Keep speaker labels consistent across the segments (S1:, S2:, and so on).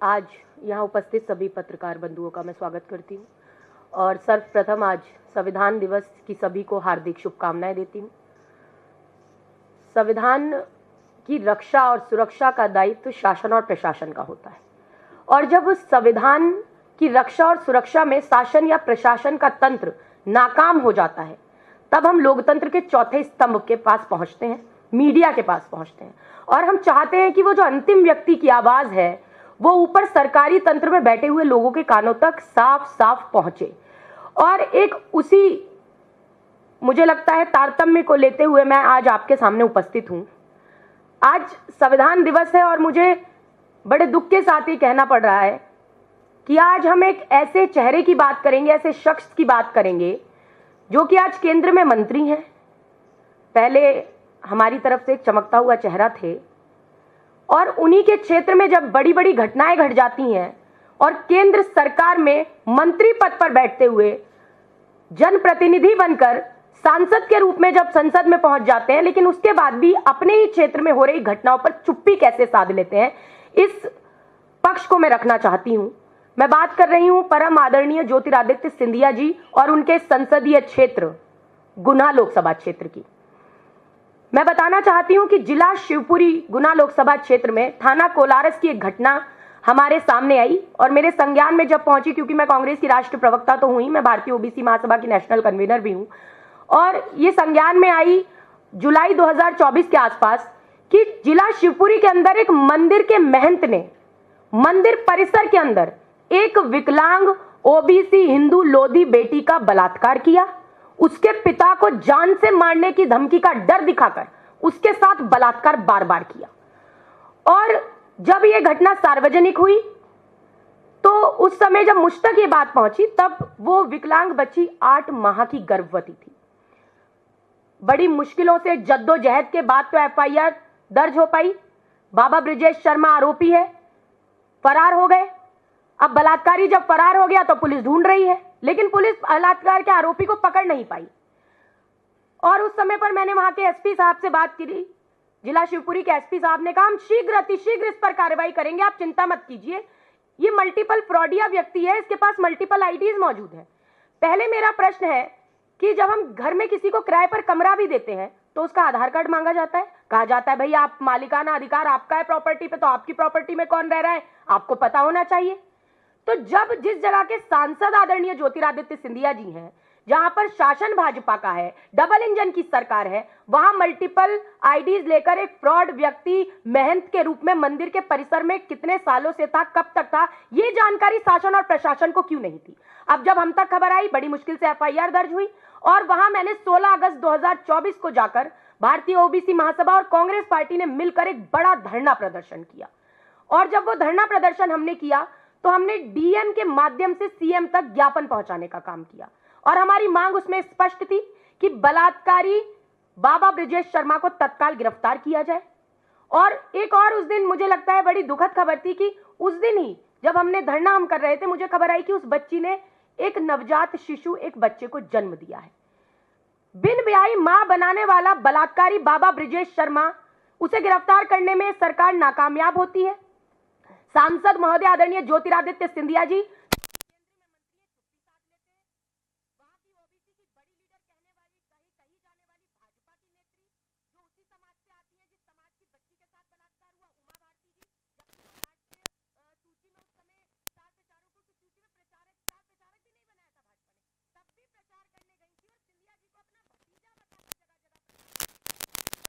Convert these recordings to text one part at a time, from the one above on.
S1: आज यहाँ उपस्थित सभी पत्रकार बंधुओं का मैं स्वागत करती हूँ और सर्वप्रथम आज संविधान दिवस की सभी को हार्दिक शुभकामनाएं देती हूँ। संविधान की रक्षा और सुरक्षा का दायित्व शासन और प्रशासन का होता है और जब उस संविधान की रक्षा और सुरक्षा में शासन या प्रशासन का तंत्र नाकाम हो जाता है तब हम लोकतंत्र के चौथे स्तंभ के पास पहुंचते हैं, मीडिया के पास पहुंचते हैं और हम चाहते हैं कि वो जो अंतिम व्यक्ति की आवाज है वो ऊपर सरकारी तंत्र में बैठे हुए लोगों के कानों तक साफ साफ पहुंचे। और एक उसी मुझे लगता है तारतम्य को लेते हुए मैं आज आपके सामने उपस्थित हूं। आज संविधान दिवस है और मुझे बड़े दुख के साथ ये कहना पड़ रहा है कि आज हम एक ऐसे चेहरे की बात करेंगे, ऐसे शख्स की बात करेंगे जो कि आज केंद्र में मंत्री हैं। पहले हमारी तरफ से एक चमकता हुआ चेहरा थे और उन्हीं के क्षेत्र में जब बड़ी बड़ी घटनाएं घट जाती हैं और केंद्र सरकार में मंत्री पद पर बैठते हुए जनप्रतिनिधि बनकर सांसद के रूप में जब संसद में पहुंच जाते हैं, लेकिन उसके बाद भी अपने ही क्षेत्र में हो रही घटनाओं पर चुप्पी कैसे साध लेते हैं, इस पक्ष को मैं रखना चाहती हूं। मैं बात कर रही हूं परम आदरणीय ज्योतिरादित्य सिंधिया जी और उनके संसदीय क्षेत्र गुना लोकसभा क्षेत्र की। मैं बताना चाहती हूं कि जिला शिवपुरी गुना लोकसभा क्षेत्र में थाना कोलारस की एक घटना हमारे सामने आई और मेरे संज्ञान में जब पहुंची, क्योंकि मैं कांग्रेस की राष्ट्रीय प्रवक्ता तो हुई, मैं भारतीय ओबीसी महासभा की नेशनल कन्वीनर भी हूं, और ये संज्ञान में आई जुलाई 2024 के आसपास कि जिला शिवपुरी के अंदर एक मंदिर के महंत ने मंदिर परिसर के अंदर एक विकलांग ओबीसी हिंदू लोधी बेटी का बलात्कार किया, उसके पिता को जान से मारने की धमकी का डर दिखाकर उसके साथ बलात्कार बार बार किया। और जब यह घटना सार्वजनिक हुई तो उस समय जब मुझ तक ये बात पहुंची तब वो विकलांग बच्ची 8 माह की गर्भवती थी। बड़ी मुश्किलों से जद्दोजहद के बाद तो एफआईआर दर्ज हो पाई। बाबा ब्रिजेश शर्मा आरोपी है, फरार हो गए। अब बलात्कारी जब फरार हो गया तो पुलिस ढूंढ रही है, लेकिन पुलिस बलात्कार के आरोपी को पकड़ नहीं पाई। और उस समय पर मैंने वहां के एसपी साहब से बात की। जिला शिवपुरी के एसपी साहब ने कहा हम शीघ्र अतिशीघ्र इस पर कार्रवाई करेंगे, आप चिंता मत कीजिए। ये मल्टीपल फ्रॉडिया व्यक्ति है, इसके पास मल्टीपल आईडीज मौजूद है। पहले मेरा प्रश्न है कि जब हम घर में किसी को किराए पर कमरा भी देते हैं तो उसका आधार कार्ड मांगा जाता है, कहा जाता है भैया आप मालिकाना अधिकार आपका है प्रॉपर्टी पे, तो आपकी प्रॉपर्टी में कौन रह रहा है आपको पता होना चाहिए। तो जब जिस जगह के सांसद आदरणीय ज्योतिरादित्य सिंधिया जी हैं, जहां पर शासन भाजपा का है, डबल इंजन की सरकार है, वहां मल्टीपल आईडीज लेकर एक फ्रॉड व्यक्ति महंत के रूप में मंदिर के परिसर में कितने सालों से था, कब तक था, ये जानकारी शासन और प्रशासन को क्यों नहीं थी। अब जब हम तक खबर आई, बड़ी मुश्किल से एफआईआर दर्ज हुई और वहां मैंने 16 अगस्त 2024 को जाकर भारतीय ओबीसी महासभा और कांग्रेस पार्टी ने मिलकर एक बड़ा धरना प्रदर्शन किया। और जब वो धरना प्रदर्शन हमने किया तो हमने डीएम के माध्यम से सीएम तक ज्ञापन पहुंचाने का काम किया और हमारी मांग उसमें स्पष्ट थी कि बलात्कारी बाबा ब्रिजेश शर्मा को तत्काल गिरफ्तार किया जाए। और एक और उस दिन मुझे लगता है बड़ी दुखद खबर थी कि उस दिन ही जब हमने धरना हम कर रहे थे, मुझे खबर आई कि उस बच्ची ने एक नवजात शिशु, एक बच्चे को जन्म दिया है। बिन ब्याही मां बनाने वाला बलात्कारी बाबा ब्रिजेश शर्मा, उसे गिरफ्तार करने में सरकार नाकामयाब होती है। सांसद महोदय आदरणीय ज्योतिरादित्य सिंधिया जी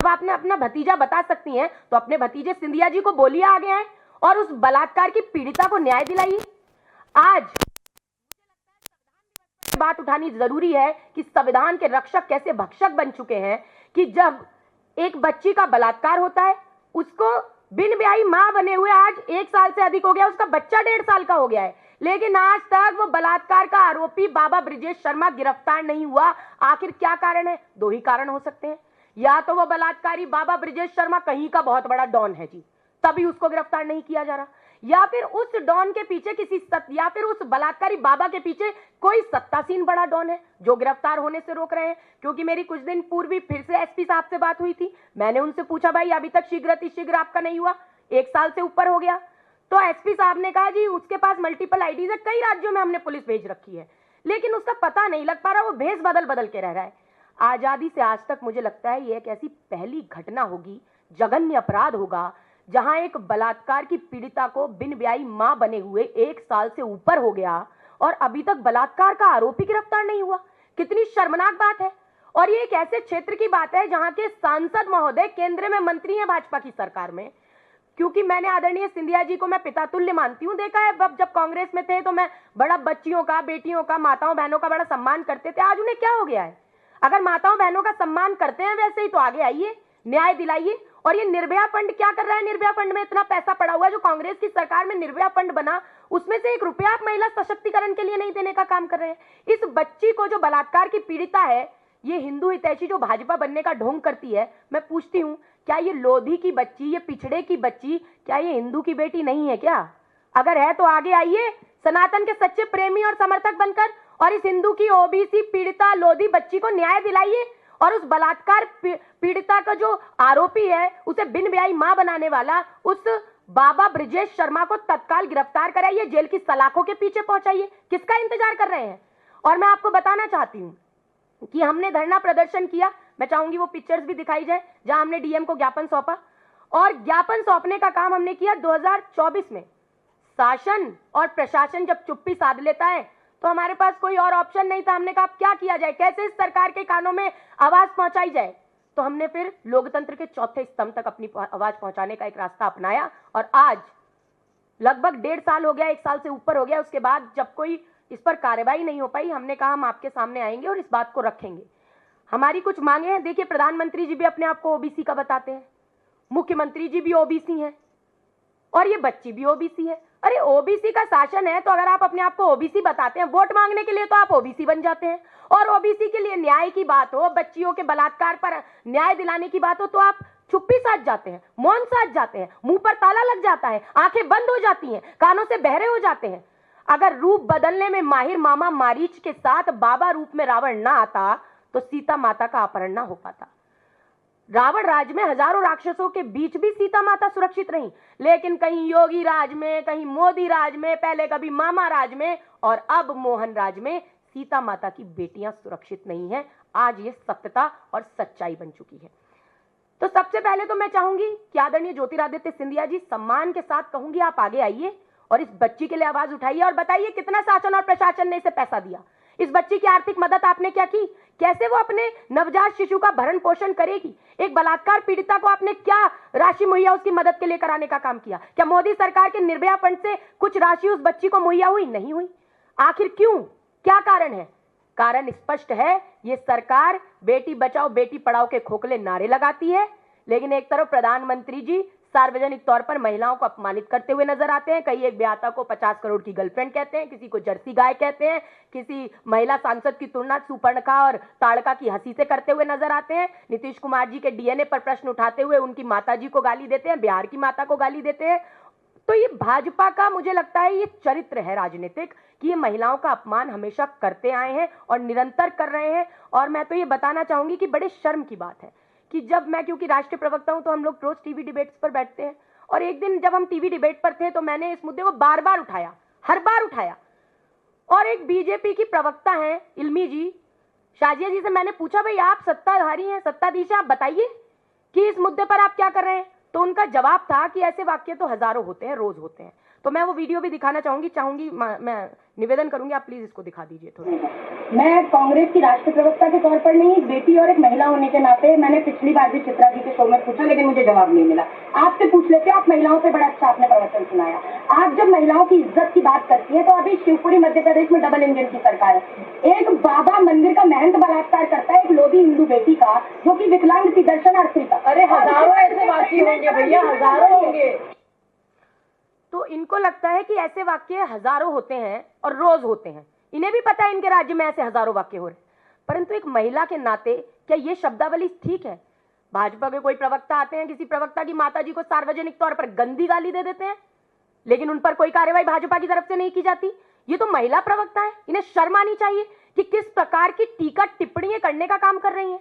S1: आपने अपना भतीजा बता सकती हैं तो अपने भतीजे सिंधिया जी को बोलिए आगे आए और उस बलात्कार की पीड़िता को न्याय दिलाइए। आज बात उठानी जरूरी है कि संविधान के रक्षक कैसे भक्षक बन चुके हैं कि जब एक बच्ची का बलात्कार होता है, उसको बिन ब्याही मां बने हुए आज 1 साल से अधिक हो गया, उसका बच्चा 1.5 साल का हो गया है, लेकिन आज तक वो बलात्कार का आरोपी बाबा ब्रिजेश शर्मा गिरफ्तार नहीं हुआ। आखिर क्या कारण है? 2 ही कारण हो सकते हैं। या तो वो बलात्कारी बाबा ब्रिजेश शर्मा कहीं का बहुत बड़ा डॉन है जी, तभी उसको गिरफ्तार नहीं किया जा रहा, या फिर उस डॉन के पीछे या फिर उस बलात्कारी बाबा के पीछे कोई सत्तासीन बड़ा डॉन है जो गिरफ्तार होने से रोक रहे हैं। क्योंकि मेरी कुछ दिन पूर्व भी फिर से एसपी साहब से बात हुई थी, मैंने उनसे पूछा भाई अभी तक शीघ्र अतिशीघ्र आपका नहीं हुआ, 1 साल से ऊपर हो गया, तो एसपी साहब ने कहा जी उसके पास मल्टीपल आईडीज है, कई राज्यों में हमने पुलिस भेज रखी है, लेकिन उसका पता नहीं लग पा रहा, वो भेष बदल बदल के रह रहा है। आजादी से आज तक मुझे लगता है ये एक ऐसी पहली घटना होगी, जघन्य अपराध होगा, जहां एक बलात्कार की पीड़िता को बिन ब्याही मां बने हुए 1 साल से ऊपर हो गया और अभी तक बलात्कार का आरोपी गिरफ्तार नहीं हुआ। कितनी शर्मनाक बात है। और ये एक ऐसे क्षेत्र की बात है जहां के सांसद महोदय केंद्र में मंत्री हैं भाजपा की सरकार में, क्योंकि मैंने आदरणीय सिंधिया जी को मैं पिता तुल्य मानती हूं। देखा है जब कांग्रेस में थे तो मैं बड़ा बच्चियों का, बेटियों का, माताओं बहनों का बड़ा सम्मान करते थे। आज उन्हें क्या हो गया है? अगर माताओं बहनों का सम्मान करते हैं वैसे ही तो आगे आइए, न्याय दिलाइए। और ये निर्भया फंड क्या कर रहा है? निर्भया फंड में इतना पैसा पड़ा हुआ है, जो कांग्रेस की सरकार में निर्भया फंड बना उसमें से 1 रुपया आप महिला सशक्तिकरण के लिए नहीं देने का काम कर रहे हैं। इस बच्ची को जो बलात्कार की पीड़िता है, ये हिंदू हितैषी जो भाजपा बनने का ढोंग करती है, मैं पूछती हूं क्या ये लोधी की बच्ची, ये पिछड़े की बच्ची, क्या ये हिंदू की बेटी नहीं है क्या? अगर है तो आगे आइए सनातन के सच्चे प्रेमी और समर्थक बनकर, और इस हिंदू की ओबीसी पीड़िता लोधी बच्ची को न्याय दिलाइए और उस बलात्कार पीड़िता का जो आरोपी है, उसे बिन ब्याही मां बनाने वाला उस बाबा ब्रजेश शर्मा को तत्काल गिरफ्तार कराइए, जेल की सलाखों के पीछे पहुंचाइए। किसका इंतजार कर रहे हैं? और मैं आपको बताना चाहती हूं कि हमने धरना प्रदर्शन किया, मैं चाहूंगी वो पिक्चर्स भी दिखाई जाए, जहां हमने डीएम को ज्ञापन सौंपा। और ज्ञापन सौंपने का काम हमने किया 2024 में। शासन और प्रशासन जब चुप्पी साध लेता है तो हमारे पास कोई और ऑप्शन नहीं था। हमने कहा क्या किया जाए, कैसे इस सरकार के कानों में आवाज पहुंचाई जाए। तो हमने फिर लोकतंत्र के चौथे स्तंभ तक अपनी आवाज पहुंचाने का एक रास्ता अपनाया। और आज लगभग 1.5 साल हो गया, 1 साल से ऊपर हो गया, उसके बाद जब कोई इस पर कार्रवाई नहीं हो पाई, हमने कहा हम आपके सामने आएंगे और इस बात को रखेंगे। हमारी कुछ मांगे हैं। देखिए, प्रधानमंत्री जी भी अपने आप को ओबीसी का बताते हैं, मुख्यमंत्री जी भी ओबीसी हैं और ये बच्ची भी ओबीसी है। अरे ओबीसी का शासन है तो अगर आप अपने आप को ओबीसी बताते हैं, वोट मांगने के लिए तो आप ओबीसी बन जाते हैं। और ओबीसी के लिए न्याय की बात हो, बच्चियों के बलात्कार पर न्याय दिलाने की बात हो, तो आप चुप्पी साध जाते हैं, मौन साध जाते हैं, मुंह पर ताला लग जाता है, आंखें बंद हो जाती हैं, कानों से बहरे हो जाते हैं। अगर रूप बदलने में माहिर मामा मारीच के साथ बाबा रूप में रावण ना आता तो सीता माता का अपहरण ना हो पाता। रावण राज में हजारों राक्षसों के बीच भी सीता माता सुरक्षित रही, लेकिन कहीं योगी राज में, कहीं मोदी राज में, पहले कभी मामा राज में और अब मोहन राज में सीता माता की बेटियां सुरक्षित नहीं है। आज ये सत्यता और सच्चाई बन चुकी है। तो सबसे पहले तो मैं चाहूंगी कि आदरणीय ज्योतिरादित्य सिंधिया जी, सम्मान के साथ कहूंगी आप आगे आइए और इस बच्ची के लिए आवाज उठाइए और बताइए कितना शासन और प्रशासन ने इसे पैसा दिया। इस बच्ची की आर्थिक मदद आपने क्या की? कैसे वो अपने नवजात शिशु का भरण पोषण करेगी? एक बलात्कार पीड़िता को आपने क्या राशि मुहैया उसकी मदद के लिए कराने का काम किया? क्या मोदी सरकार के निर्भया फंड से कुछ राशि उस बच्ची को मुहैया हुई? नहीं हुई। आखिर क्यों? क्या कारण है? कारण स्पष्ट है। ये सरकार बेटी बचाओ बेटी पढ़ाओ के खोखले नारे लगाती है, लेकिन एक तरफ प्रधानमंत्री जी सार्वजनिक तौर पर महिलाओं को अपमानित करते हुए नजर आते हैं। कई एक ब्याता को 50 करोड़ की गर्लफ्रेंड कहते हैं, किसी को जर्सी गाय कहते हैं, किसी महिला सांसद की तुलना सुपर्णखा और ताड़का की हंसी से करते हुए नजर आते हैं। नीतीश कुमार जी के डीएनए पर प्रश्न उठाते हुए उनकी माता जी को गाली देते हैं, बिहार की माता को गाली देते हैं। तो ये भाजपा का मुझे लगता है ये चरित्र है राजनीतिक कि ये महिलाओं का अपमान हमेशा करते आए हैं और निरंतर कर रहे हैं। और मैं तो ये बताना चाहूंगी कि बड़े शर्म की बात है कि जब मैं, क्योंकि राष्ट्रीय प्रवक्ता हूं, तो हम लोग रोज टीवी डिबेट्स पर बैठते हैं, और एक दिन जब हम टीवी डिबेट पर थे तो मैंने इस मुद्दे को बार बार उठाया, हर बार उठाया। और एक बीजेपी की प्रवक्ता हैं इल्मी जी, शाजिया जी से मैंने पूछा, भाई आप सत्ताधारी हैं, सत्ताधीश, आप बताइए कि इस मुद्दे पर आप क्या कर रहे हैं? तो उनका जवाब था कि ऐसे वाक्य तो हजारों होते हैं, रोज होते हैं। तो मैं वो वीडियो भी दिखाना चाहूंगी, मैं निवेदन करूंगी, आप प्लीज इसको दिखा दीजिए थोड़ा।
S2: मैं कांग्रेस की राष्ट्रीय प्रवक्ता के तौर पर नहीं, एक बेटी और एक महिला होने के नाते मैंने पिछली बार भी चित्रा जी के शो में पूछा, लेकिन मुझे जवाब नहीं मिला। आपसे पूछ लेते, आप महिलाओं पे बड़ा अच्छा आपने प्रवचन सुनाया। आप जब महिलाओं की इज्जत की बात करती है तो अभी शिवपुरी मध्य प्रदेश में डबल इंजन की सरकार है। एक बाबा मंदिर का महंत बलात्कार करता है एक लोधी हिंदू बेटी का, जो की विकलांग थी, दर्शनार्थी का।
S1: अरे हजारों ऐसे वाक्य होंगे भैया, हजारों होंगे। तो इनको लगता है कि ऐसे वाक्य हजारों होते हैं और रोज होते हैं। इन्हें भी पता है इनके राज्य में ऐसे हजारों वाक्य हो रहे, परंतु एक महिला के नाते क्या ये शब्दावली ठीक है? भाजपा के कोई प्रवक्ता आते हैं, किसी प्रवक्ता की माताजी को सार्वजनिक तौर पर गंदी गाली दे देते हैं, लेकिन उन पर कोई कार्रवाई भाजपा की तरफ से नहीं की जाती। ये तो महिला प्रवक्ता है, इन्हें शर्म आनी चाहिए कि किस प्रकार की टीका टिप्पणी करने का काम कर रही है।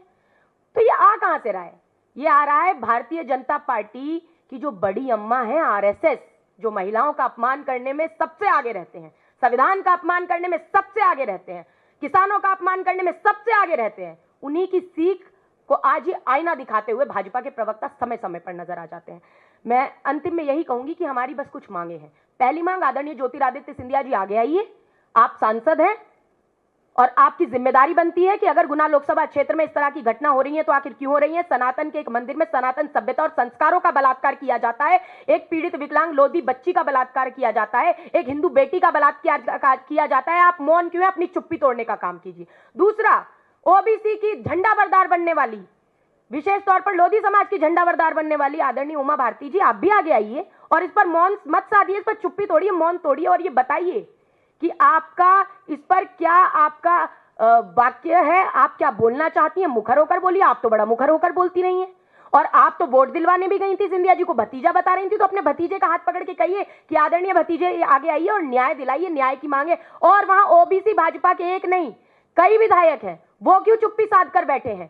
S1: तो ये आ कहां से रहा है? ये आ रहा है भारतीय जनता पार्टी की जो बड़ी अम्मा है आरएसएस, जो महिलाओं का अपमान करने में सबसे आगे रहते हैं, संविधान का अपमान करने में सबसे आगे रहते हैं, किसानों का अपमान करने में सबसे आगे रहते हैं, उन्हीं की सीख को आज ही आईना दिखाते हुए भाजपा के प्रवक्ता समय समय पर नजर आ जाते हैं। मैं अंतिम में यही कहूंगी कि हमारी बस कुछ मांगे हैं। पहली मांग, आदरणीय ज्योतिरादित्य सिंधिया जी आगे आइए, आप सांसद हैं और आपकी जिम्मेदारी बनती है कि अगर गुना लोकसभा क्षेत्र में इस तरह की घटना हो रही है तो आखिर क्यों हो रही है। सनातन के एक मंदिर में सनातन सभ्यता और संस्कारों का बलात्कार किया जाता है, एक पीड़ित विकलांग लोधी बच्ची का बलात्कार किया जाता है, एक हिंदू बेटी का बलात्कार किया जाता है, आप मौन क्यों है? अपनी चुप्पी तोड़ने का काम कीजिए। दूसरा, ओबीसी की झंडा बरदार बनने वाली, विशेष तौर पर लोधी समाज की झंडा बरदार बनने वाली आदरणीय उमा भारती जी, आप भी आगे आइए और इस पर मौन मत साधिए, इस पर चुप्पी तोड़िए, मौन तोड़िए और ये बताइए कि आपका इस पर क्या आपका वाक्य है, आप क्या बोलना चाहती हैं। मुखर होकर बोलिए, आप तो बड़ा मुखर होकर बोलती रही हैं और आप तो वोट दिलवाने भी गई थी, सिंधिया जी को भतीजा बता रही थी, तो अपने भतीजे का हाथ पकड़ के कहिए कि आदरणीय भतीजे आगे आइए और न्याय दिलाइए, न्याय की मांगे। और वहां ओबीसी भाजपा के एक नहीं कई विधायक हैं, वो क्यों चुप्पी साध कर बैठे हैं?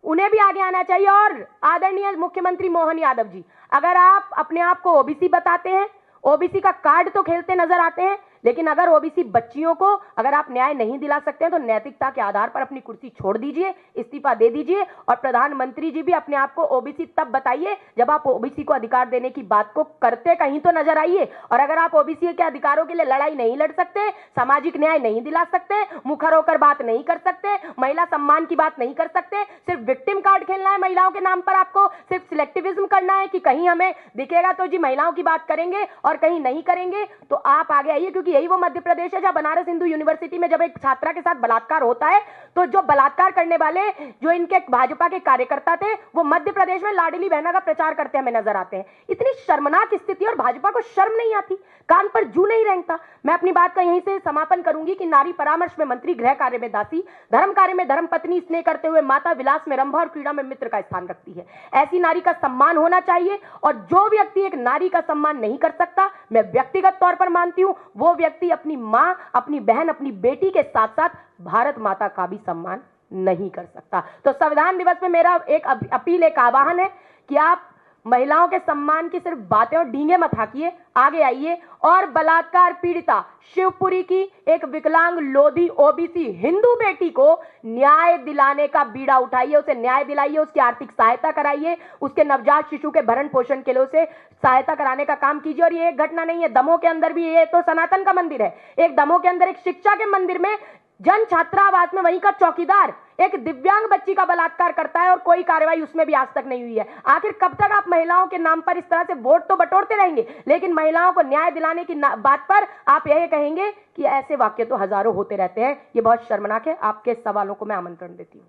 S1: उन्हें भी आगे आना चाहिए। और आदरणीय मुख्यमंत्री मोहन यादव जी, अगर आप अपने आप को ओबीसी बताते हैं, ओबीसी का कार्ड तो खेलते नजर आते हैं, लेकिन अगर ओबीसी बच्चियों को अगर आप न्याय नहीं दिला सकते हैं तो नैतिकता के आधार पर अपनी कुर्सी छोड़ दीजिए, इस्तीफा दे दीजिए। और प्रधानमंत्री जी भी अपने आप को ओबीसी तब बताइए जब आप ओबीसी को अधिकार देने की बात को करते कहीं तो नजर आइए। और अगर आप ओबीसी के अधिकारों के लिए लड़ाई नहीं लड़ सकते, सामाजिक न्याय नहीं दिला सकते, मुखर होकर बात नहीं कर सकते, महिला सम्मान की बात नहीं कर सकते, सिर्फ विक्टिम कार्ड खेलना है महिलाओं के नाम पर, आपको सिर्फ सिलेक्टिविज्म करना है कि कहीं हमें दिखेगा तो जी महिलाओं की बात करेंगे और कहीं नहीं करेंगे, तो आप आगे आइए। क्योंकि यही वो मध्य प्रदेश है जहां बनारस हिंदू यूनिवर्सिटी में जब एक छात्रा के साथ बलात्कार होता है तो जो बलात्कार करने वाले जो इनके भाजपा के कार्यकर्ता थे वो मध्य प्रदेश में लाडली बहना का प्रचार करते हमें नजर आते हैं। इतनी शर्मनाक स्थिति और भाजपा को शर्म नहीं आती, कान पर जू नहीं रेंगता। मैं अपनी बात का यहीं से समापन करूंगी कि नारी परामर्श में मंत्री, गृह कार्य में दासी, धर्म कार्य में धर्म पत्नी, स्नेह करते हुए माता, विलास में रंभा और क्रीड़ा में मित्र का स्थान रखती है। ऐसी नारी का सम्मान होना चाहिए और जो व्यक्ति एक नारी का सम्मान नहीं कर सकता, मैं व्यक्तिगत तौर पर मानती हूं वो व्यक्ति अपनी मां, अपनी बहन, अपनी बेटी के साथ साथ भारत माता का भी सम्मान नहीं कर सकता। तो संविधान दिवस में मेरा एक अपील, एक आह्वान है कि आप महिलाओं के सम्मान की सिर्फ बातें और डींगे मत हाकिए, आगे आइए और बलात्कार पीड़िता शिवपुरी की एक विकलांग लोधी ओबीसी हिंदू बेटी को न्याय दिलाने का बीड़ा उठाइए, उसे न्याय दिलाइए, उसकी आर्थिक सहायता कराइए, उसके नवजात शिशु के भरण पोषण के लिए उसे सहायता कराने का काम कीजिए। और ये एक घटना नहीं है, दमोह के अंदर भी, ये तो सनातन का मंदिर है, एक दमोह के अंदर एक शिक्षा के मंदिर में जन छात्रावास में वहीं का चौकीदार एक दिव्यांग बच्ची का बलात्कार करता है और कोई कार्रवाई उसमें भी आज तक नहीं हुई है। आखिर कब तक आप महिलाओं के नाम पर इस तरह से वोट तो बटोरते रहेंगे, लेकिन महिलाओं को न्याय दिलाने की बात पर आप यही कहेंगे कि ऐसे वाक्य तो हजारों होते रहते हैं। ये बहुत शर्मनाक है। आपके सवालों को मैं आमंत्रण देती हूँ।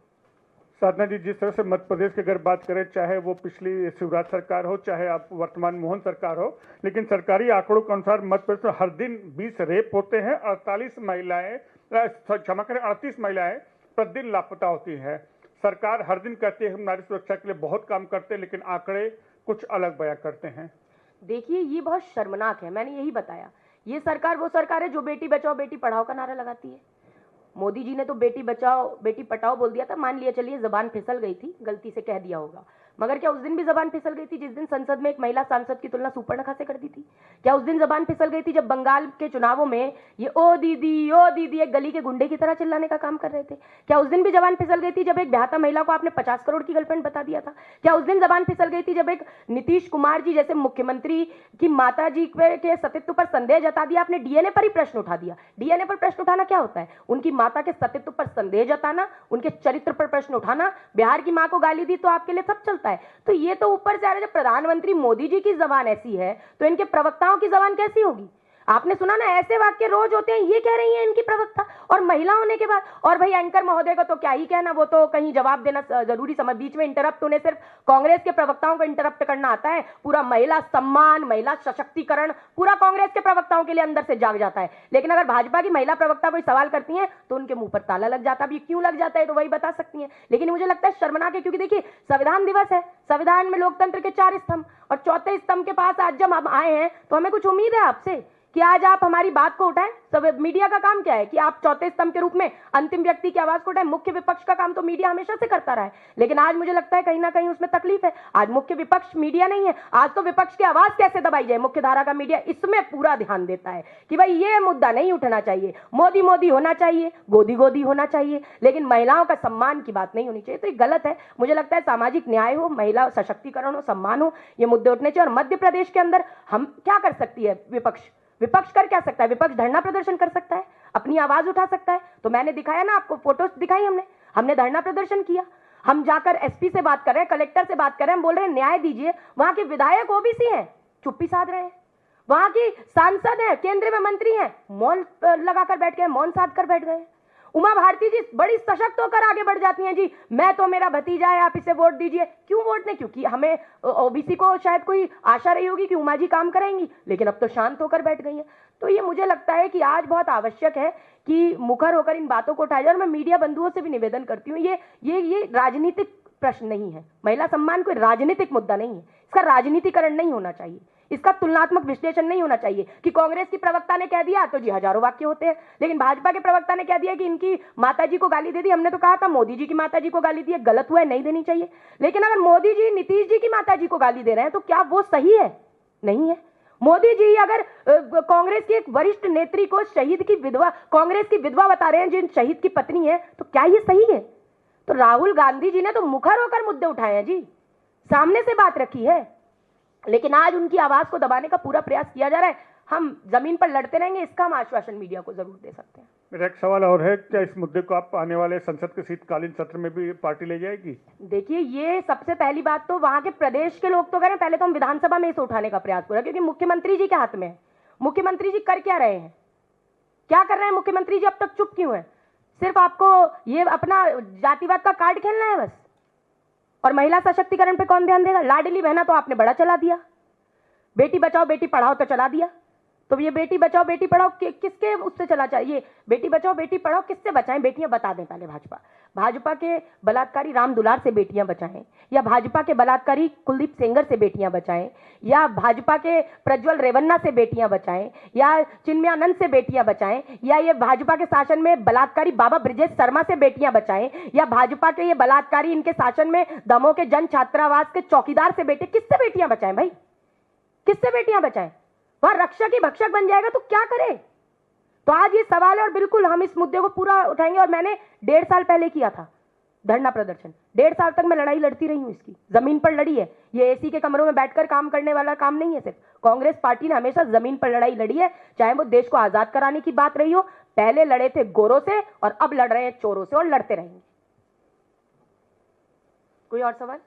S3: साधना जी, जिस तरह से मध्य प्रदेश की अगर बात करें, चाहे वो पिछली शिवराज सरकार हो, चाहे आप वर्तमान मोहन सरकार हो, लेकिन सरकारी आंकड़ों के अनुसार मध्य प्रदेश में हर दिन 20 रेप होते हैं, 38 महिलाएं प्रतिदिन लापता होती है। सरकार हर दिन कहती है हम नारी सुरक्षा के लिए बहुत काम करते हैं, लेकिन आंकड़े कुछ अलग बयां करते हैं।
S1: देखिए, ये बहुत शर्मनाक है। मैंने यही बताया, ये सरकार वो सरकार है जो बेटी बचाओ बेटी पढ़ाओ का नारा लगाती है। मोदी जी ने तो बेटी बचाओ बेटी पढ़ाओ बोल दिया था, मान लिया चलिए जबान फिसल गई थी, गलती से कह दिया होगा, मगर क्या उस दिन भी जबान फिसल गई थी जिस दिन संसद में एक महिला सांसद की तुलना सुपर्णखा से कर दी थी? क्या उस दिन जबान फिसल गई थी जब बंगाल के चुनावों में ये ओ दीदी एक गली के गुंडे की तरह चिल्लाने का काम कर रहे थे? क्या उस दिन भी जबान फिसल गई थी जब एक ब्याहता महिला को आपने 50 करोड़ की गर्लफ्रेंड बता दिया था? क्या उस दिन जबान फिसल गई थी जब एक नीतीश कुमार जी जैसे मुख्यमंत्री की माता जी के सतीत्व पर संदेह जता दिया, आपने डीएनए पर ही प्रश्न उठा दिया? डीएनए पर प्रश्न उठाना क्या होता है? उनकी माता के सतीत्व पर संदेह जताना, उनके चरित्र पर प्रश्न उठाना। बिहार की मां को गाली दी तो आपके लिए सब चलता है। तो ये तो ऊपर से आ रहा है, जब प्रधानमंत्री मोदी जी की जबान ऐसी है तो इनके प्रवक्ताओं की जबान कैसी होगी? आपने सुना ना, ऐसे वाक्य रोज होते हैं, ये कह रही हैं इनकी प्रवक्ता, और महिला होने के बाद। और भाई एंकर महोदय को तो क्या ही कहना, वो तो कहीं जवाब देना जरूरी समझ, बीच में इंटरप्ट, उन्हें सिर्फ कांग्रेस के प्रवक्ताओं को इंटरप्ट करना आता है। पूरा महिला सम्मान, महिला सशक्तिकरण पूरा कांग्रेस के प्रवक्ताओं के लिए अंदर से जाग जाता है, लेकिन अगर भाजपा की महिला प्रवक्ता कोई सवाल करती हैं तो उनके मुंह पर ताला लग जाता है। अब क्यों लग जाता है तो वही बता सकती हैं, लेकिन मुझे लगता है शर्मनाक है, क्योंकि देखिए संविधान दिवस है, संविधान में लोकतंत्र के 4 स्तंभ, और चौथे स्तंभ के पास आज जब हम आए हैं तो हमें कुछ उम्मीद है आपसे कि आज आप हमारी बात को उठाएं। सब मीडिया का काम क्या है कि आप चौथे स्तंभ के रूप में अंतिम व्यक्ति की आवाज को उठाएं। मुख्य विपक्ष का काम तो मीडिया हमेशा से करता रहा है, लेकिन आज मुझे लगता है कहीं ना कहीं उसमें तकलीफ है। आज मुख्य विपक्ष मीडिया नहीं है, आज तो विपक्ष की आवाज कैसे दबाई जाए, मुख्य धारा का मीडिया इसमें पूरा ध्यान देता है कि भाई ये मुद्दा नहीं उठना चाहिए, मोदी मोदी होना चाहिए, गोदी गोदी होना चाहिए, लेकिन महिलाओं का सम्मान की बात नहीं होनी चाहिए। तो ये गलत है। मुझे लगता है सामाजिक न्याय हो, महिला सशक्तिकरण हो, सम्मान हो, ये मुद्दे उठने चाहिए। और मध्य प्रदेश के अंदर हम क्या कर सकती है विपक्ष कर क्या सकता है? विपक्ष धरना प्रदर्शन कर सकता है, अपनी आवाज उठा सकता है। तो मैंने दिखाया ना आपको, फोटोज दिखाई हमने धरना प्रदर्शन किया। हम जाकर एसपी से बात कर रहे हैं, कलेक्टर से बात कर रहे हैं, हम बोल रहे हैं न्याय दीजिए। वहां के विधायक ओबीसी हैं, चुप्पी साध रहे हैं। वहां की सांसद है, केंद्र में मंत्री हैं, मौन लगाकर बैठ गए, मौन साध कर बैठ गए। उमा भारती जी बड़ी सशक्त होकर आगे बढ़ जाती हैं, जी मैं तो मेरा भतीजा है, आप इसे वोट दीजिए। क्यों वोट दें? क्योंकि हमें ओबीसी को शायद कोई आशा रही होगी कि उमा जी काम करेंगी, लेकिन अब तो शांत होकर बैठ गई हैं। तो ये मुझे लगता है कि आज बहुत आवश्यक है कि मुखर होकर इन बातों को उठाया जाए। और मैं मीडिया बंधुओं से भी निवेदन करती हूँ, ये राजनीतिक प्रश्न नहीं है। महिला सम्मान कोई राजनीतिक मुद्दा नहीं है, इसका राजनीतिकरण नहीं होना चाहिए, इसका तुलनात्मक विश्लेषण नहीं होना चाहिए कि कांग्रेस की प्रवक्ता ने कह दिया तो जी हजारों वाक्य होते हैं, लेकिन भाजपा के प्रवक्ता ने कह दिया कि इनकी माताजी को गाली दे दी। हमने तो कहा था मोदी जी की माताजी को गाली दी है, गलत हुआ है, नहीं देनी चाहिए। लेकिन अगर मोदी जी नीतीश जी की माताजी को गाली दे रहे हैं तो क्या वो सही है? नहीं है। मोदी जी अगर कांग्रेस की एक वरिष्ठ नेत्री को शहीद की विधवा, कांग्रेस की विधवा बता रहे हैं जिन शहीद की पत्नी है, तो क्या ये सही है? तो राहुल गांधी जी ने तो मुखर होकर मुद्दे उठाए हैं जी, सामने से बात रखी है, लेकिन आज उनकी आवाज को दबाने का पूरा प्रयास किया जा रहा है। हम जमीन पर लड़ते रहेंगे, इसका हम आश्वासन मीडिया को जरूर दे सकते हैं।
S3: मेरा एक सवाल और है, क्या इस मुद्दे को आप आने वाले संसद के शीतकालीन सत्र में भी पार्टी ले जाएगी?
S1: देखिए, ये सबसे पहली बात तो वहां के प्रदेश के लोग तो करें, पहले तो हम विधानसभा में इसे उठाने का प्रयास करें, क्योंकि मुख्यमंत्री जी के हाथ में है। मुख्यमंत्री जी कर क्या रहे हैं, क्या कर रहे हैं मुख्यमंत्री जी? अब तक चुप क्यों है? सिर्फ आपको ये अपना जातिवाद का कार्ड खेलना है बस। और महिला सशक्तिकरण पे कौन ध्यान देगा? लाडली बहना तो आपने बड़ा चला दिया, बेटी बचाओ बेटी पढ़ाओ तो चला दिया। तो ये बेटी बचाओ बेटी पढ़ाओ किसके उससे चला चाहिए? बेटी बचाओ बेटी पढ़ाओ किससे बचाएं? बेटियां बता दें पहले। भाजपा के बलात्कारी राम दुलार से बेटियां बचाएं, या भाजपा के बलात्कारी कुलदीप सेंगर से बेटियां बचाएं, या भाजपा के प्रज्वल रेवन्ना से बेटियां बचाएं, या चिन्मयानंद से बेटियां बचाएं, या ये भाजपा के शासन में बलात्कारी बाबा ब्रिजेश शर्मा से बेटियां बचाएं, या भाजपा के ये बलात्कारी इनके शासन में दमोह के जन छात्रावास के चौकीदार से बेटे, किससे बेटियां बचाएं भाई? किससे बेटियां बचाएं? वहां रक्षक ही भक्षक बन जाएगा तो क्या करे? तो आज ये सवाल है और बिल्कुल हम इस मुद्दे को पूरा उठाएंगे। और मैंने 1.5 साल पहले किया था धरना प्रदर्शन, 1.5 साल तक मैं लड़ाई लड़ती रही हूं, इसकी जमीन पर लड़ी है। ये एसी के कमरों में बैठकर काम करने वाला काम नहीं है। सिर्फ कांग्रेस पार्टी ने हमेशा जमीन पर लड़ाई लड़ी है, चाहे वो देश को आजाद कराने की बात रही हो। पहले लड़े थे गोरों से और अब लड़ रहे हैं चोरों से, और लड़ते रहेंगे। कोई और सवाल?